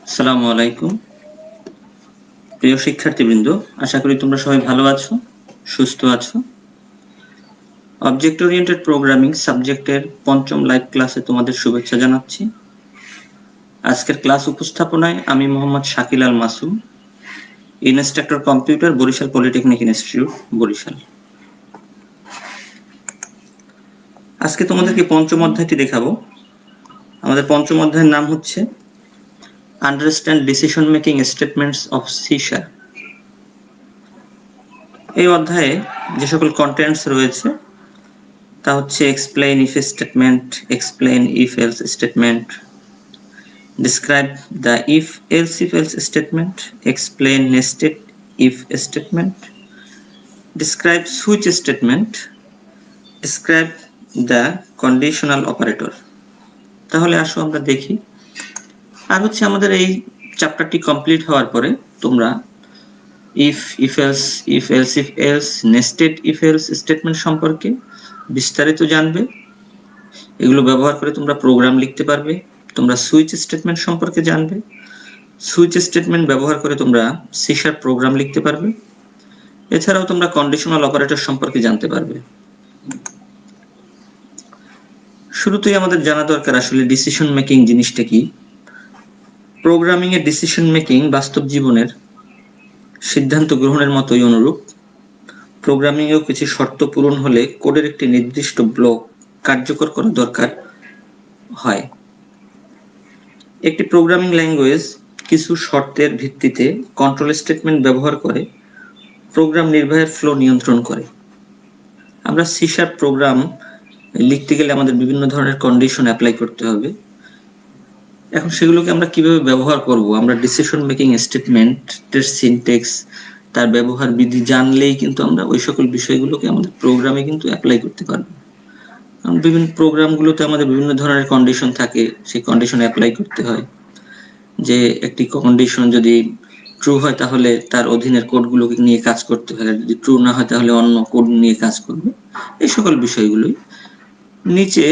আসসালামু আলাইকুম প্রিয় শিক্ষার্থীবৃন্দ, আশা করি তোমরা সবাই ভালো আছো, সুস্থ আছো। অবজেক্ট ওরিয়েন্টেড প্রোগ্রামিং সাবজেক্টের পঞ্চম লাইভ ক্লাসে তোমাদের শুভেচ্ছা জানাচ্ছি। আজকের ক্লাস উপস্থাপনায় আমি Mohammad Shakil Al Masum, instructor computer, Barishal polytechnic institute, Barishal. আজকে তোমাদেরকে পঞ্চম অধ্যায়টি দেখাবো। আমাদের পঞ্চম অধ্যায়ের নাম হচ্ছে understand decision making statements of C sharp. এই অধ্যায়ে যে সকল কন্টেন্টস রয়েছে তা হচ্ছে explain if statement, explain if else statement, describe the if else statement, explain nested if statement, describe switch statement, describe the conditional operator। তাহলে আসো আমরা দেখি। আর হচ্ছে আমাদের এই চ্যাপ্টারটি কমপ্লিট হওয়ার পরে তোমরা if else, nested if else statement সম্পর্কে বিস্তারিত জানবে। এগুলো ব্যবহার করে তোমরা প্রোগ্রাম লিখতে পারবে। তোমরা সুইচ স্টেটমেন্ট সম্পর্কে জানবে। সুইচ স্টেটমেন্ট ব্যবহার করে তোমরা সি শার্প প্রোগ্রাম লিখতে পারবে। এছাড়াও তোমরা কন্ডিশনাল অপারেটর সম্পর্কে জানতে পারবে। শুরুতেই আমাদের জানা দরকার আসলে ডিসিশন মেকিং জিনিসটা কি। প্রোগ্রামিং এর ডিসিশন মেকিং বাস্তব জীবনের সিদ্ধান্ত গ্রহণের মতোই অনুরূপ। প্রোগ্রামিং এও কিছু শর্ত পূরণ হলে কোডের একটি নির্দিষ্ট ব্লক কার্যকর করা দরকার হয়। একটি প্রোগ্রামিং ল্যাঙ্গুয়েজ কিছু শর্তের ভিত্তিতে কন্ট্রোল স্টেটমেন্ট ব্যবহার করে প্রোগ্রাম নির্বাহের ফ্লো নিয়ন্ত্রণ করে। আমরা সি শার্প প্রোগ্রাম লিখতে গেলে আমাদের বিভিন্ন ধরনের কন্ডিশন অ্যাপ্লাই করতে হবে। এখন সেগুলোকে আমরা কিভাবে ব্যবহার করব? আমরা ডিসিশন মেকিং স্টেটমেন্টের সিনট্যাক্স, তার ব্যবহার বিধি জানলেই কিন্তু আমরা ওই সকল বিষয়গুলোকে আমাদের প্রোগ্রামে কিন্তু অ্যাপ্লাই করতে পারবো। বিভিন্ন প্রোগ্রামগুলোতে আমাদের বিভিন্ন ধরনের কন্ডিশন থাকে, সেই কন্ডিশন অ্যাপ্লাই করতে হয়। যে একটি কন্ডিশন যদি ট্রু হয় তাহলে তার অধীনের কোডগুলোকে নিয়ে কাজ করতে হয়, যদি ট্রু না হয় তাহলে অন্য কোড নিয়ে কাজ করবে। এই সকল বিষয়গুলোই। নিচে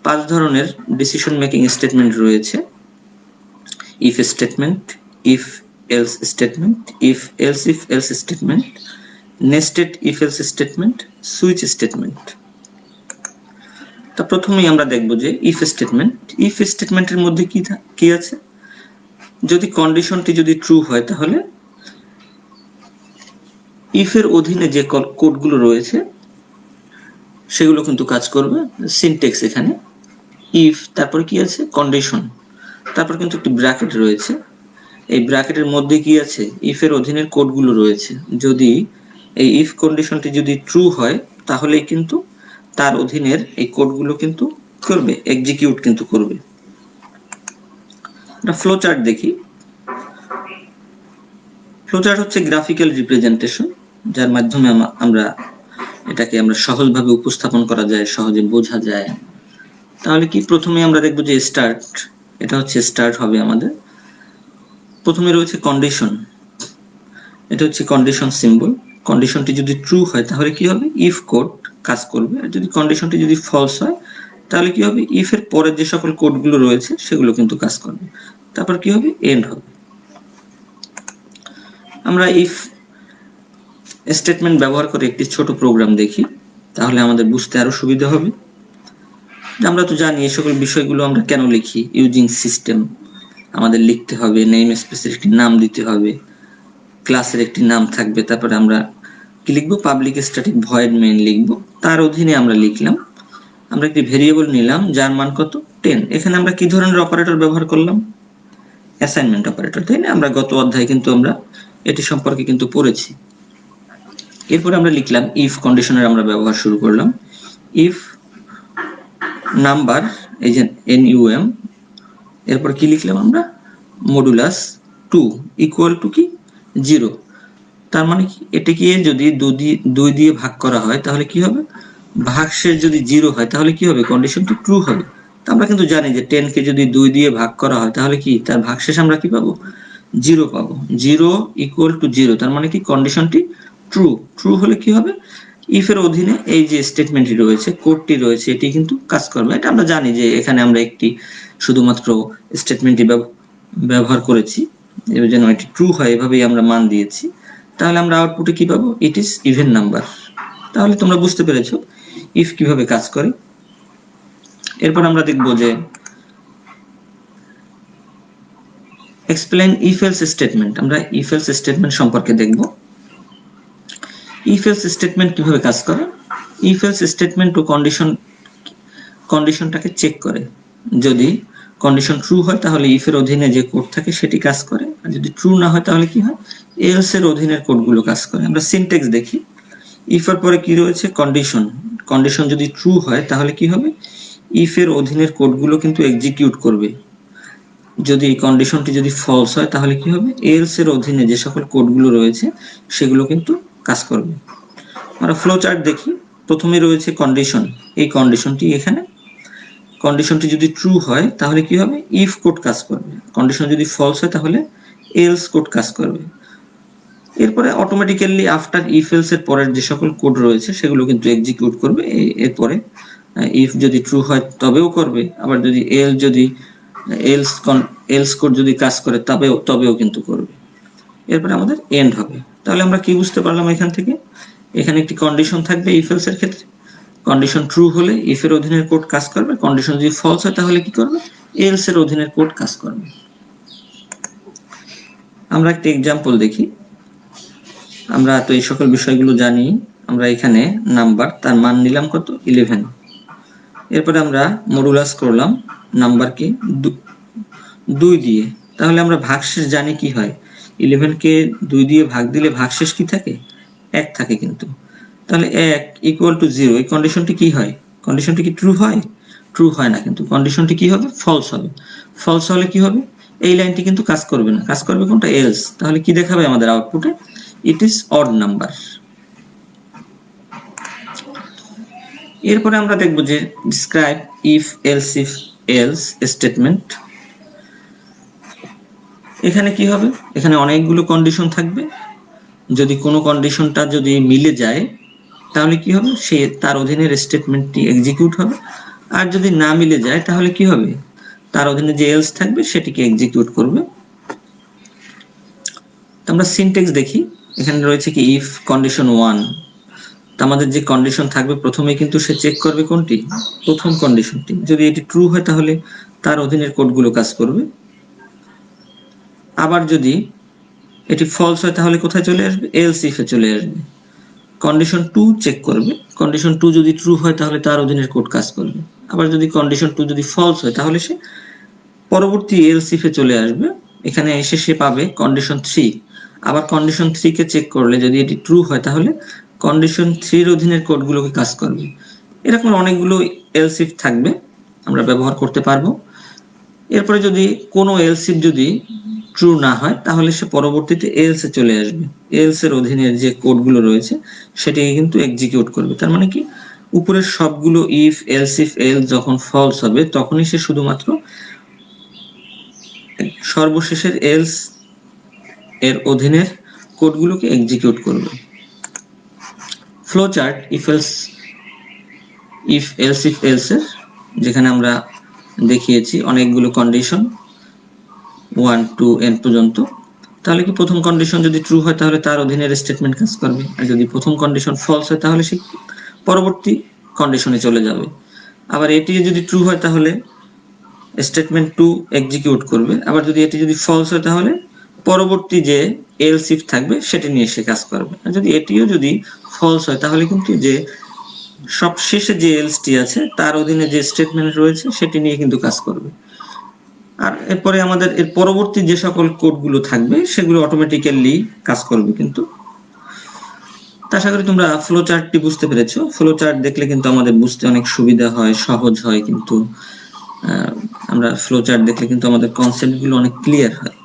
5 ধরনের ডিসিশন মেকিং স্টেটমেন্ট রয়েছে: if statement, if else statement, if else statement, nested if else statement, switch statement. তা প্রথমেই আমরা দেখব যে ইফ স্টেটমেন্ট। ইফ স্টেটমেন্টের মধ্যে কি আছে? যদি কন্ডিশনটি যদি ট্রু হয় তাহলে ইফ এর অধীনে যে কোডগুলো রয়েছে সেগুলো কিন্তু কাজ করবে। সিনট্যাক্স এখানে ইফ, তারপর কি আছে? কন্ডিশন, তারপর কিন্তু একটি ব্র্যাকেট রয়েছে। এই ব্র্যাকেটের মধ্যে কি আছে? ইফ এর অধীনের কোডগুলো রয়েছে। যদি এই ইফ কন্ডিশনটি যদি ট্রু হয় তাহলেই কিন্তু তার অধীনের এই কোডগুলো কিন্তু করবে, এক্সিকিউট কিন্তু করবে। একটা ফ্লো চার্ট দেখি। ফ্লো চার্ট হচ্ছে গ্রাফিক্যাল রিপ্রেজেন্টেশন, যার মাধ্যমে আমরা এটাকে সহজভাবে উপস্থাপন করা যায়, সহজে বোঝা যায়। তাহলে কি? প্রথমে আমরা দেখব যে স্টার্ট, এটা হচ্ছে স্টার্ট হবে আমাদের। প্রথমে রয়েছে কন্ডিশন, এটা হচ্ছে কন্ডিশন সিম্বল। কন্ডিশনটি যদি ট্রু হয় তাহলে কি হবে? ইফ কোড কাজ করবে। আর যদি কন্ডিশনটি যদি ফলস হয় তাহলে কি হবে? ইফ এর পরে যে সকল কোডগুলো রয়েছে সেগুলো কিন্তু কাজ করবে। তারপর কি হবে? এন্ড হবে। আমরা ইফ স্টেটমেন্ট ব্যবহার করে একটি ছোট প্রোগ্রাম দেখি, তাহলে আমাদের বুঝতে আরো সুবিধা হবে। আমরা তো জানি এই সকল বিষয়গুলো আমরা কেন লিখি। ইউজিং সিস্টেম আমাদের লিখতে হবে, নেম স্পেসের একটি নাম দিতে হবে, ক্লাসের একটি নাম থাকবে, তারপরে আমরা কি লিখবো? পাবলিক স্ট্যাটিক ভয়েড মেইন লিখবো। তার অধীনে আমরা লিখলাম, আমরা একটি ভেরিয়েবল নিলাম যার মান কত? 10। এখানে আমরা কি ধরনের অপারেটর ব্যবহার করলাম? অ্যাসাইনমেন্ট অপারেটর, তাই না? আমরা গত অধ্যায়ে কিন্তু আমরা এটি সম্পর্কে কিন্তু পড়েছি। এরপরে আমরা লিখলাম ইফ কন্ডিশনের আমরা ব্যবহার শুরু করলাম। ইফ নাম্বার, এই যে NUM, এরপর কি লিখলাম আমরা? মডুলাস 2 ইকুয়াল টু কি? 0। তার মানে কি? এটাকে যদি 2 দিয়ে ভাগ করা হয় তাহলে কি হবে? ভাগশেষ যদি 0 হয় তাহলে কি হবে? কন্ডিশনটি ট্রু হবে। আমরা কিন্তু জানি যে 10 কে যদি 2 দিয়ে ভাগ করা হয় তাহলে কি তার ভাগশেষ আমরা কি পাবো? 0 পাবো। 0 ইকুয়াল টু 0, তার মানে কি? কন্ডিশনটি ট্রু। ট্রু হলে কি হবে? ইফ এর অধীনে এই যে স্টেটমেন্টটি রয়েছে, কোডটি রয়েছে, এটি কিন্তু কাজ করবে। এটা আমরা জানি যে এখানে আমরা একটি শুধুমাত্র স্টেটমেন্টটি ব্যবহার করেছি, এবার যেন এটি ট্রু হয় এভাবেই আমরা মান দিয়েছি, তাহলে আমরা আউটপুটে কি পাবো? It is even number. তাহলে তোমরা বুঝতে পেরেছো ইফ কিভাবে কাজ করে। এরপর আমরা দেখব যে এক্সপ্লেইন ইফ এলস স্টেটমেন্ট। আমরা ইফ এলস স্টেটমেন্ট সম্পর্কে দেখব। ইফ এলস স্টেটমেন্ট কিভাবে কাজ করে? ইফ এলস স্টেটমেন্ট ও কন্ডিশনটাকে চেক করে। যদি কন্ডিশন ট্রু হয় তাহলে ইফ এর অধীনে যে কোড থাকে সেটি কাজ করে, আর যদি ট্রু না হয় তাহলে কি হয়? এলস এর অধীনের কোডগুলো কাজ করে। আমরা সিনট্যাক্স দেখি। ইফ এর পরে কি রয়েছে? কন্ডিশন। কন্ডিশন যদি ট্রু হয় তাহলে কি হবে? ইফ এর অধীনের কোডগুলো কিন্তু এক্সিকিউট করবে। যদি এই কন্ডিশনটি যদি ফলস হয় তাহলে কি হবে? এলস এর অধীনে যে সকল কোডগুলো রয়েছে সেগুলো কিন্তু কাজ করবে। আমরা ফ্লো চার্ট দেখি। প্রথমে রয়েছে কন্ডিশন। এই কন্ডিশনটি এখানে, কন্ডিশনটি যদি ট্রু হয় তাহলে কি হবে? ইফ কোড কাজ করবে। কন্ডিশন যদি ফলস হয় তাহলে এলস কোড কাজ করবে। এরপরে অটোমেটিক্যালি আফটার ইফ এলস এর পরের যে সকল কোড রয়েছে সেগুলো কিন্তু এক্সিকিউট করবে। এরপরে ইফ যদি ট্রু হয় তবেও করবে, আবার যদি এলস কোড যদি কাজ করে তবেও কিন্তু করবে। এরপরে আমাদের এন্ড হবে। তাহলে আমরা কি বুঝতে পারলাম এখান থেকে? এখানে একটি কন্ডিশন থাকবে ইফ এলস এর ক্ষেত্রে। কন্ডিশন ট্রু হলে ইফ এর অধীনের কোড কাজ করবে, কন্ডিশন যদি ফলস হয় তাহলে কি করবে? এলস এর অধীনের কোড কাজ করবে। আমরা একটা এক্সাম্পল দেখি। আমরা তো এই সকল বিষয়গুলো জানি। আমরা এখানে নাম্বার, তার মান নিলাম কত? 11। এরপরে আমরা মডুলাস করলাম নাম্বারকে 2 দিয়ে। তাহলে আমরা ভাগশেষ জানি কি হয়? 11 কে 2 দিয়ে ভাগ দিলে ভাগশেষ কি থাকে? 1 থাকে কিন্তু। তাহলে 1 ইকুয়াল টু 0, এই কন্ডিশনটি কি হয়? কন্ডিশনটি কি ট্রু হয়? ট্রু হয় না, কিন্তু কন্ডিশনটি কি হবে? ফলস হবে। ফলস হলে কি হবে? এই লাইনটি কিন্তু কাজ করবে না, কাজ করবে কোনটা? এলস। তাহলে কি দেখাবে আমাদের আউটপুটে? It is odd number. এরপরে আমরা দেখব যে ডিসক্রাইব ইফ এলস স্টেটমেন্ট। এখানে কি হবে? এখানে অনেকগুলো কন্ডিশন থাকবে। যদি কোনো কন্ডিশনটা যদি মিলে যায় তাহলে কি হবে? সে তার অধীনের স্টেটমেন্টটি এক্সিকিউট হবে। আর যদি না মিলে যায় তাহলে কি হবে? তার অধীনে যে এলস থাকবে সেটিকে এক্সিকিউট করবে। আমরা সিনট্যাক্স দেখি। এখানে রয়েছে কি? If condition 1। আমাদের যে কন্ডিশন থাকবে প্রথমে কিন্তু সে চেক করবে কোনটি? প্রথম কন্ডিশনটি। যদি এটি ট্রু হয় তাহলে তার অধীনের কোডগুলো কাজ করবে। আবার যদি এটি ফলস হয় তাহলে কোথায় চলে আসবে? এলস ইফে চলে আসবে। কন্ডিশন 2 চেক করবে। কন্ডিশন 2 যদি ট্রু হয় তাহলে তার অধীনের কোড কাজ করবে। আবার যদি কন্ডিশন 2 যদি ফলস হয় তাহলে সে পরবর্তী এলস ইফে চলে আসবে। এখানে এসে সে পাবে কন্ডিশন 3। আবার কন্ডিশন 3 কে চেক করলে যদি এটি ট্রু হয় তাহলে কন্ডিশন 3 এর অধীনের কোডগুলোকে কাজ করবে। এরকম অনেকগুলো এলস ইফ থাকবে, আমরা ব্যবহার করতে পারবো। এরপরে যদি কোনো এলস ইফ যদি ট্রু না হয় তাহলে সে পরবর্তীতে এলস এ চলে আসবে। এলস এর অধীনে যে কোডগুলো রয়েছে সেটাকে কিন্তু এক্সিকিউট করবে। তার মানে কি? উপরের সবগুলো ইফ এলস যখন ফলস হবে তখনই সে শুধুমাত্র সর্বশেষের এলস এর অধীনের কোডগুলোকে এক্সিকিউট করবে। ফ্লো চার্ট ইফ এলস এর, যেখানে আমরা দেখিয়েছি অনেকগুলো কন্ডিশন 1 to n পর্যন্ত। তাহলে কি প্রথম কন্ডিশন যদি ট্রু হয় তাহলে তার অধীনের স্টেটমেন্ট কাজ করবে, আর যদি প্রথম কন্ডিশন ফলস হয় তাহলে সে পরবর্তী কন্ডিশনে চলে যাবে। আবার এটি যদি ট্রু হয় তাহলে স্টেটমেন্ট 2 এক্সিকিউট করবে। আবার যদি এটি যদি ফলস হয় তাহলে পরবর্তী যে এলস ইফ থাকবে সেটি নিয়ে সে কাজ করবে। আর যদি এটিও যদি ফলস হয় তাহলে কিন্তু যে সবশেষে যে এলসটি আছে তার অধীনে যে স্টেটমেন্ট রয়েছে সেটি নিয়ে কিন্তু কাজ করবে। আর এরপরে আমাদের এর পরবর্তী যে সকল কোডগুলো থাকবে সেগুলো অটোমেটিক্যালি কাজ করবে কিন্তু। আশা করি তোমরা ফ্লো চার্টটি বুঝতে পেরেছো। ফ্লো চার্ট দেখলে কিন্তু আমাদের বুঝতে অনেক সুবিধা হয়, সহজ হয়। কিন্তু আমরা ফ্লো চার্ট দেখলে কিন্তু আমাদের কনসেপ্টগুলো অনেক ক্লিয়ার হয়।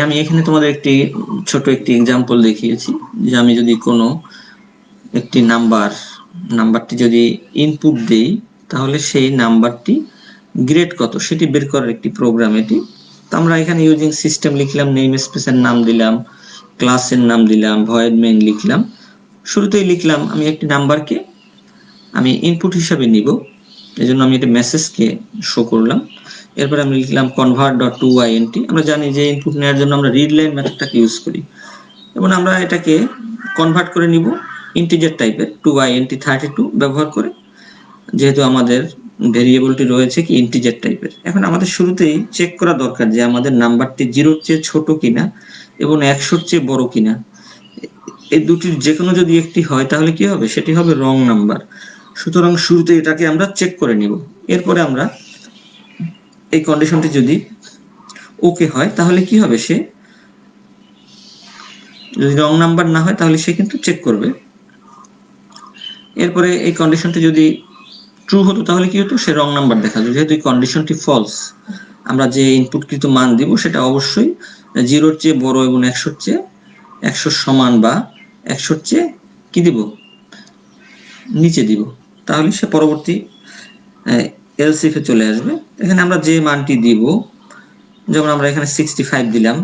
আমি এখানে তোমাদের ছোট একটি এক্সাম্পল দেখিয়েছি যে আমি যদি কোনো একটি নাম্বারটি যদি ইনপুট দেই তাহলে সেই নাম্বারটি গ্রেড কত সেটি বের করার একটি প্রোগ্রাম এটি। তো আমরা এখানে ইউজিং সিস্টেম লিখলাম, নেম স্পেসের নাম দিলাম, ক্লাসের নাম দিলাম, ভয়েড মেইন লিখলাম। শুরুতেই লিখলাম আমি একটি নাম্বারকে আমি ইনপুট হিসাবে নিব, এই জন্য আমি এটা মেসেজকে শো করলাম। এরপরে আমি লিখলাম convert.toInt। আমরা জানি যে ইনপুট নেওয়ার জন্য আমরা রিড লাইন মেথডটাকে ইউজ করি, এবং আমরা এটাকে কনভার্ট করে নিব ইন্টিজার টাইপের 2INT32 ব্যবহার করে, যেহেতু আমাদের ভেরিয়েবলটি রয়েছে কি ইন্টিজার টাইপের। এখন আমাদের শুরুতেই চেক করা দরকার যে আমাদের নাম্বারটি 0-র চেয়ে ছোট কিনা এবং 100-র চেয়ে বড় কিনা। এই দুটির যে কোনো যদি একটি হয় তাহলে কি হবে, সেটি হবে রং নাম্বার। সুতরাং শুরুতে এটাকে আমরা চেক করে নিব। এরপরে আমরা এই কন্ডিশনটি যদি ওকে হয় তাহলে কি হবে, সে যদি রং নাম্বার না হয় তাহলে সে কিন্তু চেক করবে। এরপরে এই কন্ডিশনটি যদি ট্রু হতো তাহলে কি হতো, সে রং নাম্বার দেখাতো। যেহেতু এই কন্ডিশনটি ফলস, আমরা যে ইনপুটকৃত মান দিব সেটা অবশ্যই 0-র চেয়ে বড় এবং 100-র চেয়ে 100 সমান বা 100-র চেয়ে কি দিব, নিচে দিব। তাহলে সে পরবর্তী এলস ইফে চলে আসবে। এখানে আমরা যে মানটি দিব, যেমন আমরা এখানে 65 দিলাম,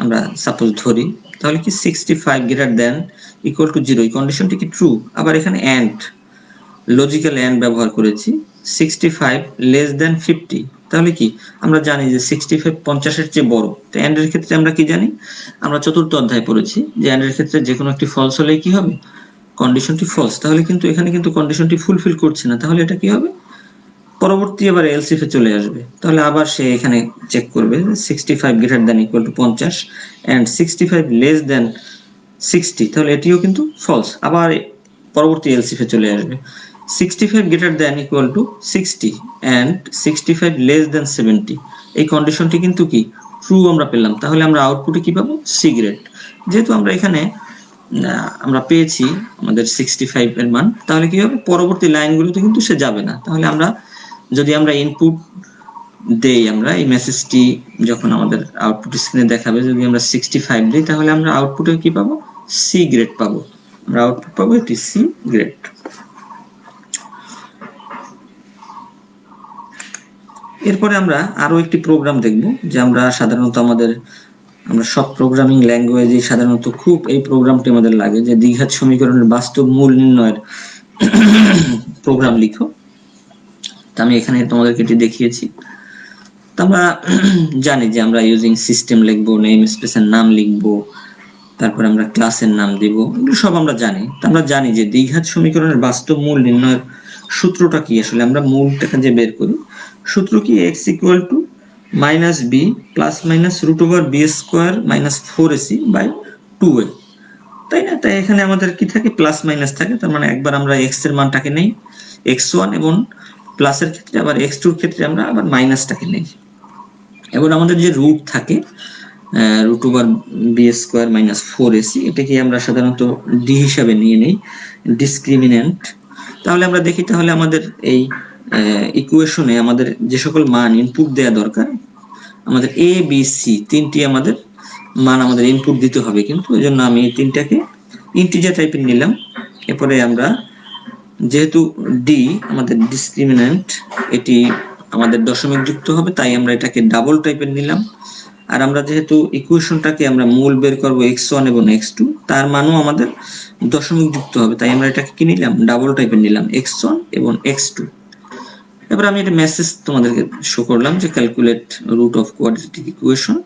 আমরা সাপোজ ধরি, তাহলে কি 65 গ্রেটার দেন ইকুয়াল টু 0, এই কন্ডিশনটি কি ট্রু। আবার এখানে এন্ড, লজিক্যাল এন্ড ব্যবহার করেছি, 65 লেস দেন 50, তাহলে কি আমরা জানি যে 65 50-এর চেয়ে বড়। তো এন্ডের ক্ষেত্রে আমরা কি জানি, আমরা চতুর্থ অধ্যায় পড়েছি যে এন্ডের ক্ষেত্রে যে কোনো একটি ফলস হলে কি হবে, কন্ডিশনটি ফলস। তাহলে কিন্তু এখানে কিন্তু কন্ডিশনটি ফুলফিল করছে না, তাহলে এটা কি হবে, পরবর্তী আবার এলস ইফে চলে আসবে। তাহলে আবার সে এখানে চেক করবে 65 greater than equal to 50 and 65 less than 60, তাহলে এটিও কিন্তু ফলস। আবার পরবর্তী এলস ইফে চলে আসবে 65 greater than equal to 60 and 65 less than 70, এই কন্ডিশনটি কিন্তু কি ট্রু আমরা পেলাম। তাহলে আমরা আউটপুটে কি পাবো, সি গ্রেড। যেহেতু আমরা এখানে আমরা পেয়েছি আমাদের 65 এর মান, তাহলে কি হবে, পরবর্তী লাইনগুলোতে কিন্তু সে যাবে না। তাহলে আমরা যদি আমরা ইনপুট দেই, আমরা এই মেসেজটি যখন আমাদের আউটপুট স্ক্রিনে দেখাবে, যদি আমরা 65 দিই তাহলে আমরা আউটপুটে কি পাবো, সি গ্রেড পাবো। আমরা আউটপুট পাবো এটি সি গ্রেড। এরপরে আমরা আরো একটি প্রোগ্রাম দেখব, যে আমরা সাধারণত আমরা সব প্রোগ্রামিং ল্যাঙ্গুয়েজে সাধারণত খুব এই প্রোগ্রামটি আমাদের লাগে, যে দ্বিঘাত সমীকরণের বাস্তব মূল নির্ণয়ের প্রোগ্রাম লিখো। তো আমি এখানে তোমাদেরকে এটি দেখিয়েছি। তো আমরা জানি যে আমরা ইউজিং সিস্টেম লিখবো, নেম স্পেসের নাম লিখবো, তারপর আমরা ক্লাসের নাম দিব, এগুলো সব আমরা জানি। তো আমরা জানি যে দ্বিঘাত সমীকরণের বাস্তব মূল নির্ণয়ের সূত্রটা কি, আসলে আমরা মূলটাকে যে বের করি, সূত্র কি, x equal to minus B plus minus root over B square minus 4ac by 2a, তাই না। তাই এখানে আমাদের কি থাকে, প্লাস মাইনাস থাকে। তার মানে একবার আমরা x এর মানটাকে নেই x1, এবং প্লাসের ক্ষেত্রে আবার x2-র ক্ষেত্রে আমরা আবার মাইনাসটাকে নেই। এবং আমাদের যে রুট থাকে root over B square minus 4ac, এটাকে আমরা সাধারণত ডি হিসাবে নিয়ে নেই, ডিসক্রিমিন্যান্ট। তাহলে আমরা দেখি, তাহলে আমাদের এই ইকুয়েশনে আমাদের যে সকল মান ইনপুট দেওয়া দরকার, আমাদের এ বি সি তিনটি আমাদের মান আমাদের ইনপুট দিতে হবে, কিন্তু এই জন্য আমি এই তিনটাকে ইন্টিজার টাইপের নিলাম। এরপরে আমরা যেহেতু ডি আমাদের ডিসক্রিমিন্যান্ট, এটি আমাদের দশমিক যুক্ত হবে, তাই আমরা এটাকে ডাবল টাইপের নিলাম। আর আমরা যেহেতু ইকুয়েশনটাকে আমরা মূল বের করবো x1 এবং x2, তার মানও আমাদের দশমিক যুক্ত হবে, তাই আমরা এটাকে কি নিলাম, ডাবল টাইপের নিলাম, x1 এবং x2। এবার আমি একটা মেসেজ তোমাদেরকে শো করলাম যে calculate root of quadratic equation.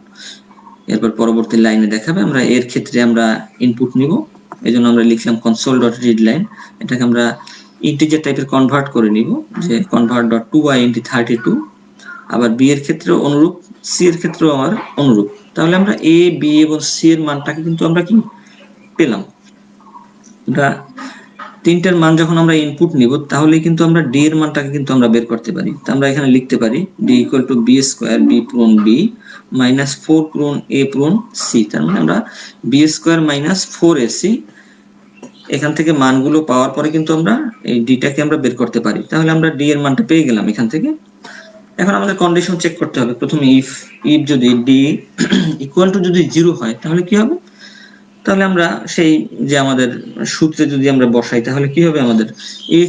এরপর পরবর্তী লাইনে দেখাবে, আমরা এর ক্ষেত্রে আমরা ইনপুট নিব, এজন্য আমরা লিখলাম console.readline। এটাকে আমরা ইন্টিজার টাইপের কনভার্ট করে নিব, যে convert.2INT32। আবার বি এর ক্ষেত্রেও অনুরূপ, সি এর ক্ষেত্রেও আমার অনুরূপ। তাহলে আমরা এ বি এবং সি এর মানটাকে কিন্তু আমরা কি পেলাম। আমরা তিনটার মান যখন আমরা ইনপুট নিব, তাহলে কিন্তু আমরা ডি এর মানটাকে কিন্তু আমরা বের করতে পারি। তো আমরা এখানে লিখতে পারি D equal to B square B পূরণ বি মাইনাস 4 পূরণ এ পূরণ সি। তার মানে আমরা বি স্কোয়ার মাইনাস 4ac এখান থেকে মানগুলো পাওয়ার পরে কিন্তু আমরা এই ডিটাকে আমরা বের করতে পারি। তাহলে আমরা ডি এর মানটা পেয়ে গেলাম এখান থেকে। এখন আমাদের কন্ডিশন চেক করতে হবে। প্রথমে ইফ যদি ডি ইকুয়াল টু যদি 0 হয় তাহলে কি হবে, তাহলে আমরা সেই যে আমাদের সূত্রে যদি আমরা বসাই তাহলে কি হবে, আমাদের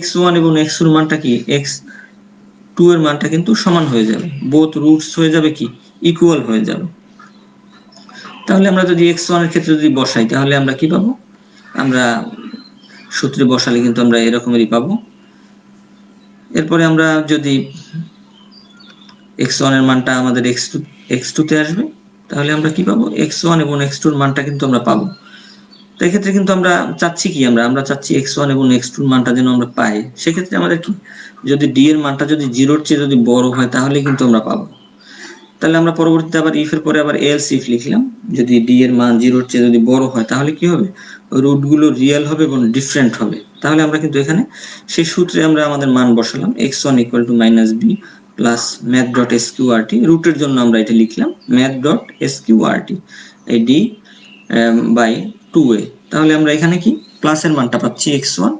x1 এবং x2 এর মানটা কি, x2 এর মানটা কিন্তু সমান হয়ে যাবে, বোথ রুটস হয়ে যাবে কি ইকুয়াল হয়ে যাবে। তাহলে আমরা যদি x1 এর ক্ষেত্রে যদি বসাই তাহলে আমরা কি পাবো, আমরা সূত্রে বসালে কিন্তু আমরা এরকমই পাবো, এরপরে আমরা যদি x1 এর মানটা আমাদের x2 তে আসবে, তাহলে আমরা কি পাবো, x1 এবং x2 এর মানটা কিন্তু আমরা পাবো। তো এক্ষেত্রে কিন্তু আমরা চাচ্ছি কি, আমরা চাচ্ছি x1 এবং x2 এর মানটা যেন আমরা পাই। সেক্ষেত্রে আমাদের কি, যদি d এর মানটা যদি 0 এর চেয়ে যদি বড় হয় তাহলে কিন্তু আমরা পাবো। তাহলে আমরা পরবর্তীতে আবার if এর পরে আবার else if লিখলাম, যদি d এর মান 0 এর চেয়ে যদি বড় হয় তাহলে কি হবে, রুটগুলো রিয়েল হবে এবং ডিফারেন্ট হবে। তাহলে আমরা কিন্তু এখানে সেই সূত্রে আমরা আমাদের মান বসালাম, x1 = -b প্লাস math.sqrt, রুটের জন্য আমরা এটা লিখলাম math.sqrt, এই d বাই 2a। তাহলে আমরা এখানে কি প্লাসের মানটা পাচ্ছি x1।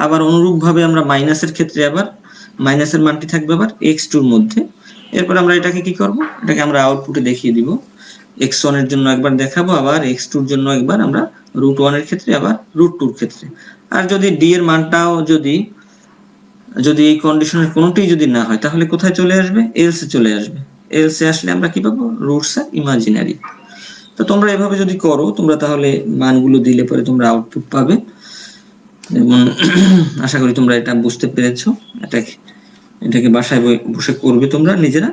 আবার অনুরূপভাবে আমরা মাইনাসের ক্ষেত্রে আবার মাইনাসের মানটি থাকবে আবার x2 এর মধ্যে। এরপর আমরা এটাকে কি করব, এটাকে আমরা আউটপুটে দেখিয়ে দিব, x1 এর জন্য একবার দেখাবো, আবার x2 এর জন্য একবার আমরা √1 এর ক্ষেত্রে আবার √2 এর ক্ষেত্রে। আর যদি d এর মানটাও যদি এই কন্ডিশনের কোনোটাই যদি না হয় তাহলে কোথায় চলে আসবে, এলসে চলে আসবে। এলসে আসলে আমরা কি পাবো, রুটস আর ইমাজিনারি। তো তোমরা এভাবে যদি করো, তোমরা তাহলে মানগুলো দিলে পরে তোমরা আউটপুট পাবে, এবং আশা করি তোমরা এটা বুঝতে পেরেছো। এটাকে বাসায় বসে করবে তোমরা নিজেরা।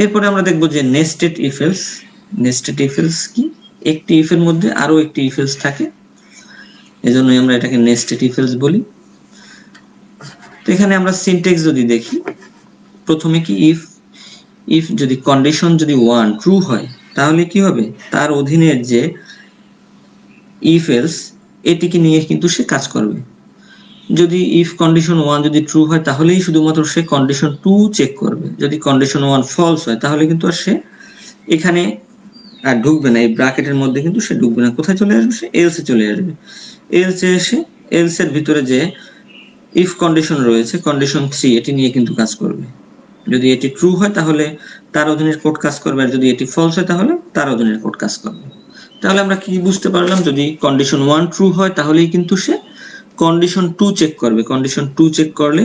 এরপরে আমরা দেখব যে nested if else. Nested if else কি, একটি ইফ এর মধ্যে আরো একটি ইফ এলস থাকে, এজন্যই আমরা এটাকে নেস্টেড ইফ এলস বলি। তো এখানে আমরা সিনট্যাক্স যদি দেখি, প্রথমে কি ইফ যদি কন্ডিশন যদি 1 ট্রু হয় তাহলে কি হবে, তার অধীনের যে ইফ এলস এটিকে নিয়ে কিন্তু সে কাজ করবে। যদি ইফ কন্ডিশন 1 যদি ট্রু হয় তাহলেই শুধুমাত্র সে কন্ডিশন 2 চেক করবে। যদি কন্ডিশন 1 ফলস হয় তাহলে কিন্তু আর সে এখানে আর ঢুকবে না, এই ব্র্যাকেটের মধ্যে কিন্তু সে ঢুকবে না। কোথায় চলে আসবে, সে এলসে চলে আসবে। এলসে এসে এলসের ভিতরে যে ইফ কন্ডিশন রয়েছে কন্ডিশন 3, এটি নিয়ে কিন্তু কাজ করবে। যদি এটি ট্রু হয় তাহলে তার অধীনের কোড কাজ করবে, আর যদি এটি ফলস হয় তাহলে তার অধীনের কোড কাজ করবে। তাহলে আমরা কি বুঝতে পারলাম, যদি কন্ডিশন 1 ট্রু হয় তাহলেই কিন্তু সে কন্ডিশন 2 চেক করবে। কন্ডিশন 2 চেক করলে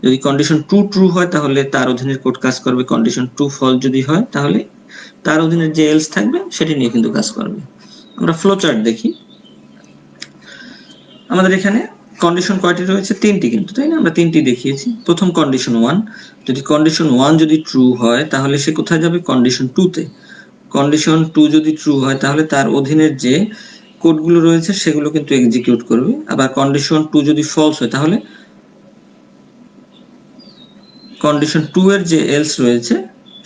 যদি কন্ডিশন 2 ট্রু হয় তাহলে তার অধীনের কোড কাজ করবে, কন্ডিশন 2 ফলস যদি হয় তাহলে তার অধীনের যে এলস থাকবে সেটি নিয়ে কিন্তু কাজ করবে। আমরা ফ্লো চার্ট দেখি, আমাদের এখানে কন্ডিশন কয়টি রয়েছে, 3টি কিন্তু, তাই না? আমরা 3টি দেখিয়েছি। প্রথম কন্ডিশন 1, যদি কন্ডিশন 1 যদি ট্রু হয় তাহলে সে কোথায় যাবে, কন্ডিশন 2 তে। কন্ডিশন 2 যদি ট্রু হয় তাহলে তার অধীনের যে কোডগুলো রয়েছে সেগুলো কিন্তু এক্সিকিউট করবে। আবার কন্ডিশন 2 যদি ফলস হয় তাহলে কন্ডিশন 2 এর যে এলস রয়েছে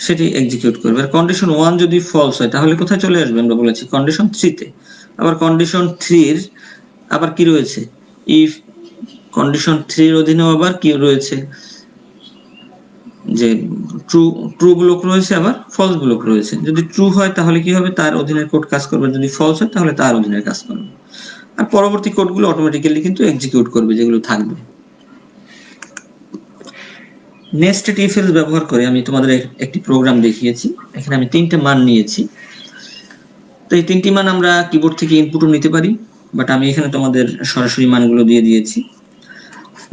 সেটি এক্সিকিউট করবে। আর কন্ডিশন 1 যদি ফলস হয় তাহলে কোথায় চলে আসবে, আমরা বলেছি কন্ডিশন 3 তে। আবার কন্ডিশন 3 এর আবার কি রয়েছে, ইফ কন্ডিশন 3 এর অধীনেও আবার কি রয়েছে, যে ট্রু ব্লক রয়েছে আবার ফলস ব্লক রয়েছে। যদি ট্রু হয় তাহলে কি হবে, তার অধীনের কোড কাজ করবে, যদি ফলস হয় তাহলে তার অধীনের কাজ করবে। আর পরবর্তী কোডগুলো অটোমেটিক্যালি কিন্তু এক্সিকিউট করবে যেগুলো থাকবে। নেস্টেড ইফ এলস ব্যবহার করে আমি তোমাদের একটি প্রোগ্রাম দেখিয়েছি। এখানে আমি 3টে মান নিয়েছি। তো এই 3টি মান আমরা কিবোর্ড থেকে ইনপুটও নিতে পারি, বাট আমি এখানে তোমাদের সরাসরি মানগুলো দিয়ে দিয়েছি।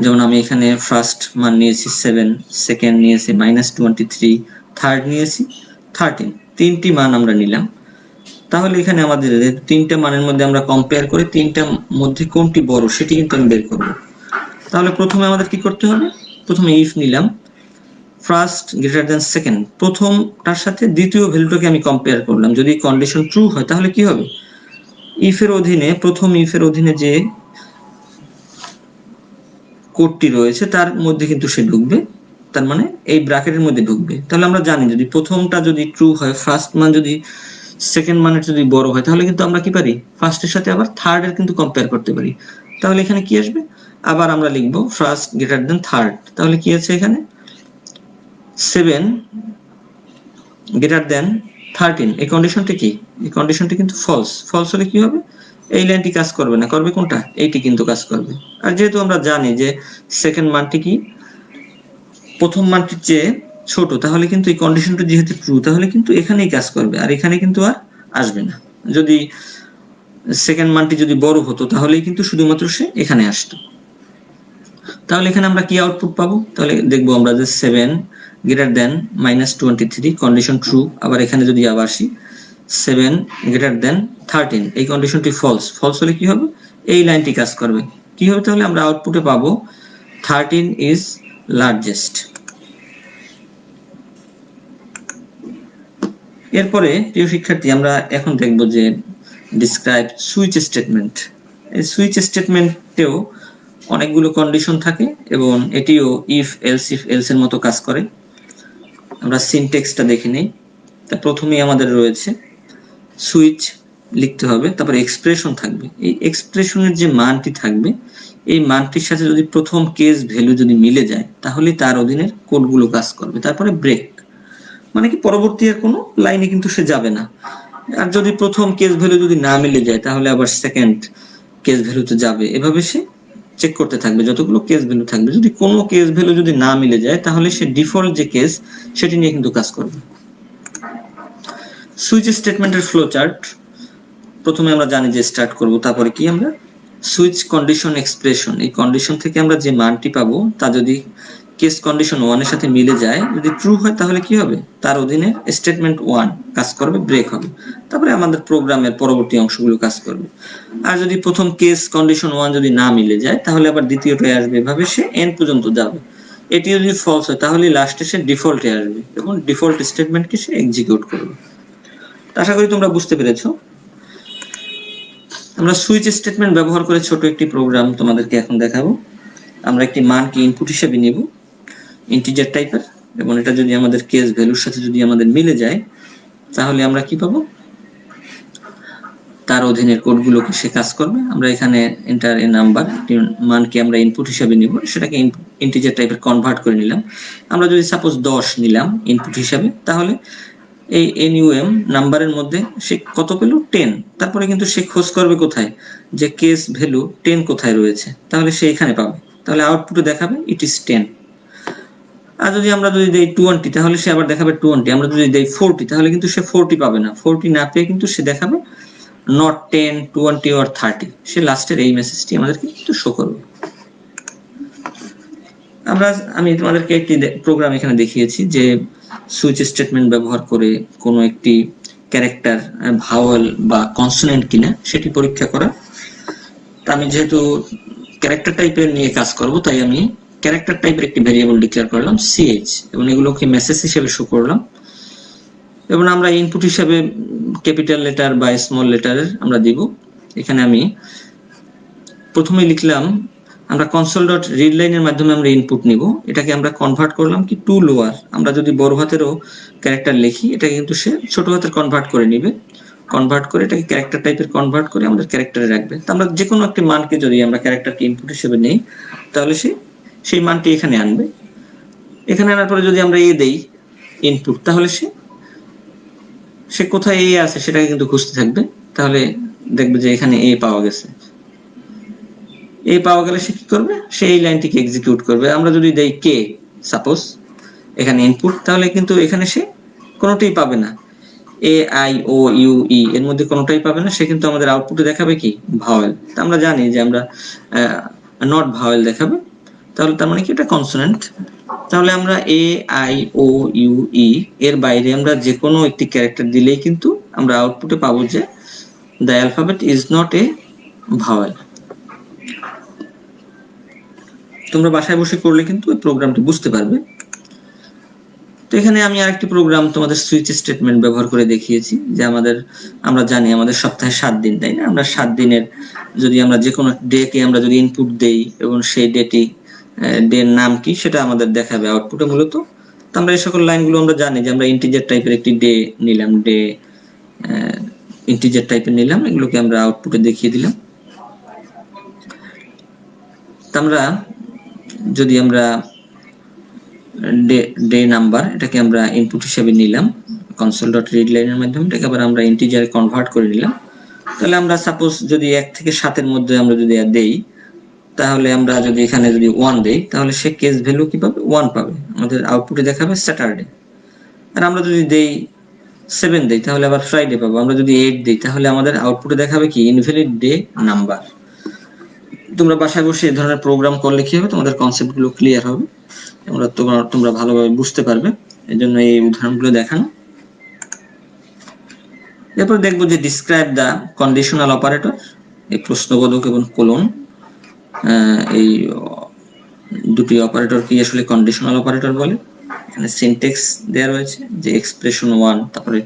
যেমন আমি এখানে ফার্স্ট মান নিয়েছি 7, সেকেন্ড নিয়েছি -23, থার্ড নিয়েছি 13। 3টি মান আমরা নিলাম। তাহলে এখানে আমাদের 3টে মানের মধ্যে আমরা কম্পেয়ার করে 3টার মধ্যে কোনটি বড় সেটি কিন্তু আমি বের করব। তাহলে প্রথমে আমাদের কি করতে হবে, প্রথমে ইফ নিলাম ফার্স্ট গ্রেটার দ্যান সেকেন্ড, প্রথমটার সাথে দ্বিতীয় ভ্যালুটাকে আমি কম্পেয়ার করলাম। যদি কন্ডিশন ট্রু হয় তাহলে কি হবে, ইফের অধীনে প্রথম ইফের অধীনে যে কোডটি রয়েছে তার মধ্যে কিন্তু সে ঢুকবে, তার মানে এই ব্র্যাকেটের মধ্যে ঢুকবে। তাহলে আমরা জানি যদি প্রথমটা যদি ট্রু হয়, ফার্স্ট মান যদি সেকেন্ড মানের যদি বড় হয় তাহলে কিন্তু আমরা কি পারি, ফার্স্টের সাথে আবার থার্ড এর কিন্তু কম্পেয়ার করতে পারি। তাহলে এখানে কি আসবে, আবার আমরা লিখবো ফার্স্ট গ্রেটার দ্যান থার্ড। তাহলে কি আছে এখানে 7 গ্রেটার দ্যান 13, এই কন্ডিশনটা কি, এই কন্ডিশনটা কিন্তু ফলস। ফলস হলে কি হবে, এই লাইনটি কাজ করবে না, করবে কোনটা, এইটি কিন্তু কাজ করবে। আর যেহেতু আমরা জানি যে সেকেন্ড মানটি কি প্রথম মানটির চেয়ে ছোট, তাহলে কিন্তু এই কন্ডিশনটা যেহেতু ট্রু তাহলে কিন্তু এখানেই কাজ করবে, আর এখানে কিন্তু আর আসবে না। যদি সেকেন্ড মানটি যদি বড় হতো তাহলেই কিন্তু শুধুমাত্র সে এখানে আসতো। তাহলে এখানে আমরা কি আউটপুট পাবো, তাহলে দেখবো আমরা যে 7 গ্রেটার দ্যান -23 কন্ডিশন ট্রু। আবার এখানে যদি আবার আসি 7 গ্রেটার দ্যান 13, এই কন্ডিশনটি ফলস। ফলস হলে কি হবে, এই লাইনটি কাজ করবে, কি হবে তাহলে? আমরা আউটপুটে পাবো 13 ইজ লার্জেস্ট। এরপরে প্রিয় শিক্ষার্থী, আমরা এখন দেখব যে ডিসক্রাইব সুইচ স্টেটমেন্ট। এই সুইচ স্টেটমেন্টেও অনেকগুলো কন্ডিশন থাকে এবং এটিও ইফ এলস এর মতো কাজ করে। আমরা সিনট্যাক্সটা দেখে নেই। তা প্রথমেই আমাদের রয়েছে সুইচ লিখতে হবে, তারপরে এক্সপ্রেশন থাকবে। এই এক্সপ্রেশনের যে মানটি থাকবে, এই মানটির সাথে যদি প্রথম কেস ভ্যালু যদি মিলে যায় তাহলে তার অধীনে কোডগুলো কাজ করবে। তারপরে ব্রেক, মানে কি পরবর্তী আর কোনো লাইনে কিন্তু সে যাবে না। আর যদি প্রথম কেস ভ্যালু যদি না মিলে যায় তাহলে আবার সেকেন্ড কেস ভ্যালুতে যাবে। এভাবে সে চেক করতে থাকবে যতগুলো কেস ভ্যালু থাকবে। যদি কোনো কেস ভ্যালু যদি না মিলে যায় তাহলে সে ডিফল্ট যে কেস সেটি নিয়ে কিন্তু কাজ করবে। সুইচ স্টেটমেন্টের ফ্লো চার্ট প্রথমে আমরা জানি যে স্টার্ট করব, তারপরে কি আমরা সুইচ কন্ডিশন এক্সপ্রেশন, এই কন্ডিশন থেকে আমরা যে মানটি পাবো তা যদি কেস কন্ডিশন 1 এর সাথে মিলে যায়, যদি ট্রু হয় তাহলে কি হবে? তার অধীনে স্টেটমেন্ট 1 কাজ করবে, ব্রেক হবে। তারপরে আমাদের প্রোগ্রামের পরবর্তী অংশগুলো কাজ করবে। আর যদি প্রথম কেস কন্ডিশন 1 যদি না মিলে যায় তাহলে আবার দ্বিতীয়টায় আসবে। এভাবে সে এন্ড পর্যন্ত যাবে। এটি যদি ফলস হয় তাহলে লাস্টে সে ডিফল্টে আসবে এবং ডিফল্ট স্টেটমেন্টকে সে এক্সিকিউট করবে। আশা করি তোমরা বুঝতে পেরেছো। আমরা সুইচ স্টেটমেন্ট ব্যবহার করে ছোট একটি প্রোগ্রাম তোমাদেরকে এখন দেখাবো। আমরা একটি মানকে ইনপুট হিসেবে নিব, ইন্টিজার টাইপের, এবং এটা যদি আমাদের কেস ভ্যালুর সাথে যদি আমাদের মিলে যায় তাহলে আমরা কি পাবো? তার অধীনের কোডগুলোকে সে কাজ করবে। আমরা এখানে এন্টার এ নাম্বার, একটি মানকে আমরা ইনপুট হিসেবে নিব, সেটাকে ইন্টিজার টাইপের কনভার্ট করে নিলাম। আমরা যদি সাপোজ 10 নিলাম ইনপুট হিসেবে, তাহলে এই এনইউএম নাম্বারের মধ্যে সে কত পেল? 10। তারপরে কিন্তু সে খোঁজ করবে কোথায়, যে কেস ভ্যালু 10 কোথায় রয়েছে, তাহলে সে এখানে পাবে। তাহলে আউটপুটে দেখাবে ইট ইজ 10। আর যদি আমরা যদি দেই 20 তাহলে সে আবার দেখাবে 20। আমরা যদি দেই 40 তাহলে কিন্তু সে 40 পাবে না। 40 না পেয়ে কিন্তু সে দেখাবে not 10, 20 or 30। সে লাস্টের এই মেসেজটি আমাদেরকে কিন্তু শো করবে। আমি তোমাদেরকে একটি প্রোগ্রাম এখানে দেখিয়েছি যে সুইচ স্টেটমেন্ট ব্যবহার করে কোনো একটি ক্যারেক্টার ভাওয়েল বা কনসোনেন্ট কিনা সেটি পরীক্ষা করা। আমি যেহেতু ক্যারেক্টার টাইপের নিয়ে কাজ করব, তাই আমি ক্যারেক্টার টাইপের একটি ভেরিয়েবল ডিক্লেয়ার করলাম ch, এবং এগুলোকে মেসেজ হিসেবে শো করলাম। এবং আমরা ইনপুট হিসেবে ক্যাপিটাল লেটার বা স্মল লেটারের আমরা দিব। এখানে আমি প্রথমে লিখলাম, আমরা console.read লাইনের মাধ্যমে আমরা ইনপুট নিব। এটাকে আমরা কনভার্ট করলাম কি টু লোয়ার। আমরা যদি বড় হাতেরও ক্যারেক্টার লিখি এটাকে কিন্তু সে ছোট হাতের কনভার্ট করে নিবে। কনভার্ট করে এটাকে ক্যারেক্টার টাইপের কনভার্ট করে আমাদের ক্যারেক্টারে রাখবে। তো আমরা যে কোনো একটি মানকে যদি আমরা ক্যারেক্টারকে ইনপুট হিসেবে নেই তাহলে সে সেই মানটি এখানে আনবে। এখানে আনার পরে যদি আমরা এ দেই ইনপুট, তাহলে সে কোথায় এ আছে সেটাকে কিন্তু খুঁজতে থাকবে। তাহলে দেখবে যে এখানে এ পাওয়া গেছে। এ পাওয়া গেলে সে কি করবে? সে এই লাইনটিকে এক্সিকিউট করবে। আমরা যদি দেই কে সাপোজ এখানে ইনপুট, তাহলে কিন্তু এখানে সে কোনোটাই পাবে না। A I O U E এর মধ্যে কোনোটাই পাবে না। সে কিন্তু আমাদের আউটপুটে দেখাবে কি? ভাওয়েল। আমরা জানি যে আমরা নট ভাওয়েল দেখাবে, তাহলে তার মানে কি এটা কনসোনেন্ট। তাহলে আমরা A I O U E এর বাইরে আমরা যে কোনো একটি ক্যারেক্টার দিলেই কিন্তু আমরা আউটপুটে পাবো যে the alphabet is not a vowel. তোমরা বাসায় বসে করলে কিন্তু এই প্রোগ্রামটি বুঝতে পারবে। তো এখানে আমি আরেকটি প্রোগ্রাম তোমাদের সুইচ স্টেটমেন্ট ব্যবহার করে দেখিয়েছি যে আমরা জানি আমাদের সপ্তাহে 7 দিন, তাই না? আমরা 7 দিনের যদি আমরা যে কোনো ডেকে আমরা যদি ইনপুট দেই এবং সেই ডের নাম কি সেটা আমাদের দেখাবে আউটপুটে মূলত। তো আমরা এই সকল লাইনগুলো আমরা জানি যে আমরা ইন্টিজার টাইপের একটি ডে নিলাম, ইন্টিজার টাইপের নিলাম, এগুলোকে আমরা আউটপুটে দেখিয়ে দিলাম। আমরা যদি আমরা ডে নাম্বার এটাকে আমরা ইনপুট হিসেবে নিলাম console.read লাইনের মাধ্যমে, এটাকে আবার আমরা ইন্টিজারে কনভার্ট করে নিলাম। তাহলে আমরা সাপোজ যদি 1 থেকে 7 এর মধ্যে আমরা যদি দেই, তাহলে আমরা যদি এখানে যদি 1 দেই তাহলে সে কেস ভ্যালু কি পাবে? 1 পাবে। আমাদের আউটপুটে দেখাবে স্যাটারডে। আর আমরা যদি দেই 7 দেই তাহলে আবার ফ্রাইডে পাবো। আমরা যদি 8 দেই তাহলে আমাদের আউটপুটে দেখাবে কি? Invalid day number. তোমরা বাসায় বসে এই ধরনের প্রোগ্রাম করলে কি হবে? তোমাদের কনসেপ্টগুলো ক্লিয়ার হবে, তোমরা ভালোভাবে বুঝতে পারবে। এই জন্য এই উদাহরণগুলো দেখানো। এরপর দেখবো যে ডিসক্রাইব দ্য কন্ডিশনাল অপারেটর, এই প্রশ্নবোধক এবং কোলন। এই দুটি অপারেটরকে আসলে কন্ডিশনাল অপারেটর বলে। এখানে সিনট্যাক্স দেওয়া রয়েছে যে এক্সপ্রেশন 1, তারপরে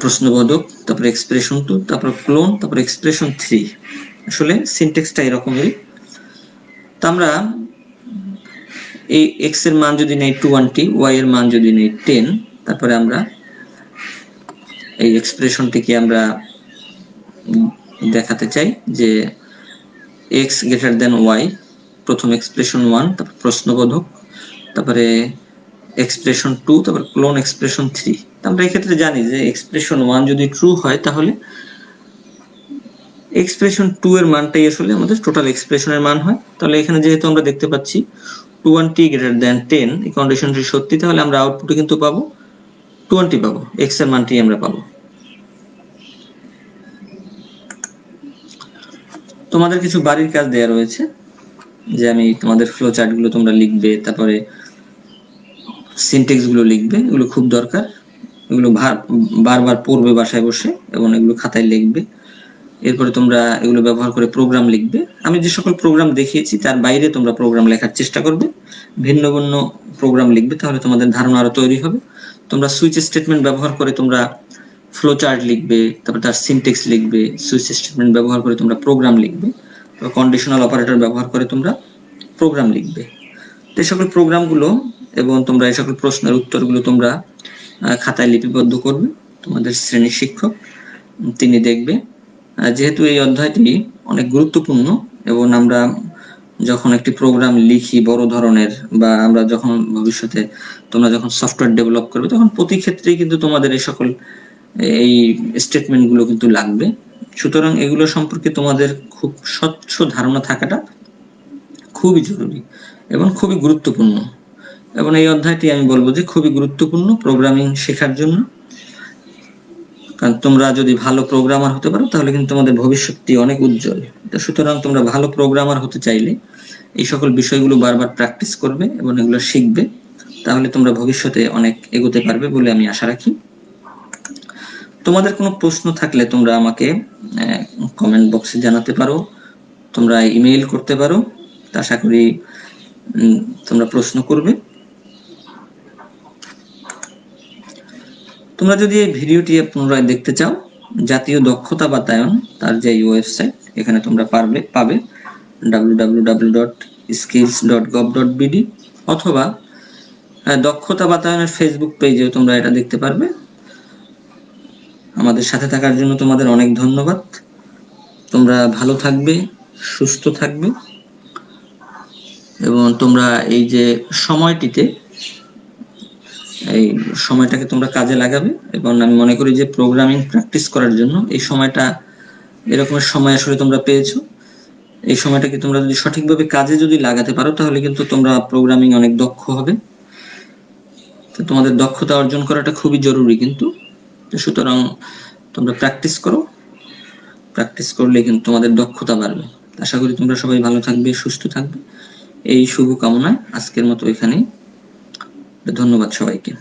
প্রশ্নবোধক, তারপরে এক্সপ্রেশন 2, তারপরে ক্লোন, তারপরে এক্সপ্রেশন 3। আসলে সিনট্যাক্সটা এরকমই। তো আমরা এই x এর মান যদি নেই 20, y এর মান যদি নেই 10, তারপরে আমরা এই এক্সপ্রেশনটিকে আমরা দেখাতে চাই যে x গ্রেটার দেন y, প্রথম এক্সপ্রেশন 1, তারপর প্রশ্নবোধক, তারপরে এক্সপ্রেশন 2, তারপর ক্লোন এক্সপ্রেশন 3। আমরা এই ক্ষেত্রে জানি যে এক্সপ্রেশন 1 যদি ট্রু হয় তাহলে এক্সপ্রেশন 2 এর মানটাই আসলে আমাদের টোটাল এক্সপ্রেশনের মান হয়। তাহলে এখানে যেহেতু আমরা দেখতে পাচ্ছি 20 গ্রেটার দেন 10, এই কন্ডিশনটি সত্যি, তাহলে আমরা আউটপুটে কিন্তু পাবো 20 পাবো, x এর মানটি আমরা পাবো। তোমাদের কিছু বাড়ির কাজ দেয়া রয়েছে, যে আমি তোমাদের ফ্লো চার্ট গুলো তোমরা লিখবে, তারপরে সিনট্যাক্স গুলো লিখবে, এগুলো খুব দরকার। এগুলো বারবার পড়বে বাসায় বসে এবং এগুলো খাতায় লিখবে। এরপরে তোমরা এগুলো ব্যবহার করে প্রোগ্রাম লিখবে। আমি যে সকল প্রোগ্রাম দেখিয়েছি তার বাইরে তোমরা প্রোগ্রাম লেখার চেষ্টা করবে, ভিন্ন ভিন্ন প্রোগ্রাম লিখবে, তাহলে তোমাদের ধারণা আরো তৈরি হবে। তোমরা সুইচ স্টেটমেন্ট ব্যবহার করে তোমরা ফ্লো চার্ট লিখবে, তারপর তার সিনট্যাক্স লিখবে, সুইচ স্টেটমেন্ট ব্যবহার করে তোমরা প্রোগ্রাম লিখবে, কন্ডিশনাল অপারেটর ব্যবহার করে তোমরা প্রোগ্রাম লিখবে। তো এই সকল প্রোগ্রামগুলো এবং তোমরা এই সকল প্রশ্নের উত্তরগুলো তোমরা খাতায় লিপিবদ্ধ করবে। তোমাদের শ্রেণীর শিক্ষক তিনি দেখবে। যেহেতু এই অধ্যায়টি অনেক গুরুত্বপূর্ণ এবং আমরা যখন একটি প্রোগ্রাম লিখি বড় ধরনের, বা আমরা যখন ভবিষ্যতে তোমরা যখন সফটওয়্যার ডেভেলপ করবে, তখন প্রতি ক্ষেত্রেই কিন্তু তোমাদের এই সকল এই স্টেটমেন্টগুলো কিন্তু লাগবে। সুতরাং এগুলো সম্পর্কে তোমাদের খুব স্বচ্ছ ধারণা থাকাটা খুবই জরুরি এবং খুবই গুরুত্বপূর্ণ। এবং এই অধ্যায়টি আমি বলবো যে খুবই গুরুত্বপূর্ণ প্রোগ্রামিং শেখার জন্য। কারণ তোমরা যদি ভালো প্রোগ্রামার হতে পারো তাহলে কিন্তু তোমাদের ভবিষ্যৎটি অনেক উজ্জ্বল। সুতরাং তোমরা ভালো প্রোগ্রামার হতে চাইলে এই সকল বিষয়গুলো বারবার প্র্যাকটিস করবে এবং এগুলো শিখবে, তাহলে তোমরা ভবিষ্যতে অনেক এগোতে পারবে বলে আমি আশা রাখি। তোমাদের কোনো প্রশ্ন থাকলে তোমরা আমাকে কমেন্ট বক্সে জানাতে পারো, তোমরা ইমেইল করতে পারো। আশা করি তোমরা প্রশ্ন করবে। তোমরা যদি এই ভিডিওটি পুনরায় দেখতে চাও, জাতীয় দক্ষতা বাতায়ন তার যে ওয়েবসাইট, এখানে তোমরা পাবে www.skills.gov.bd, অথবা দক্ষতা বাতায়নের ফেসবুক পেজেও তোমরা এটা দেখতে পারবে। আমাদের সাথে থাকার জন্য তোমাদের অনেক ধন্যবাদ। তোমরা ভালো থাকবে, সুস্থ থাকবে এবং তোমরা এই যে সময়টিতে এই সময়টাকে তোমরা কাজে লাগাবে। এবং আমি মনে করি যে প্রোগ্রামিং প্র্যাকটিস করার জন্য এই সময়টা, এরকমের সময় আসলে তোমরা পেয়েছো, এই সময়টাকে তোমরা যদি সঠিকভাবে কাজে যদি লাগাতে পারো তাহলে কিন্তু তোমরা প্রোগ্রামিং অনেক দক্ষ হবে। তো তোমাদের দক্ষতা অর্জন করাটা খুবই জরুরি কিন্তু। সুতরাং তোমরা প্র্যাকটিস করো, প্র্যাকটিস করলে কিন্তু তোমাদের দক্ষতা বাড়বে। আশা করি তোমরা সবাই ভালো থাকবে, সুস্থ থাকবে, এই শুভ কামনায় আজকের মতো এখানেই। ধন্যবাদ সবাইকে।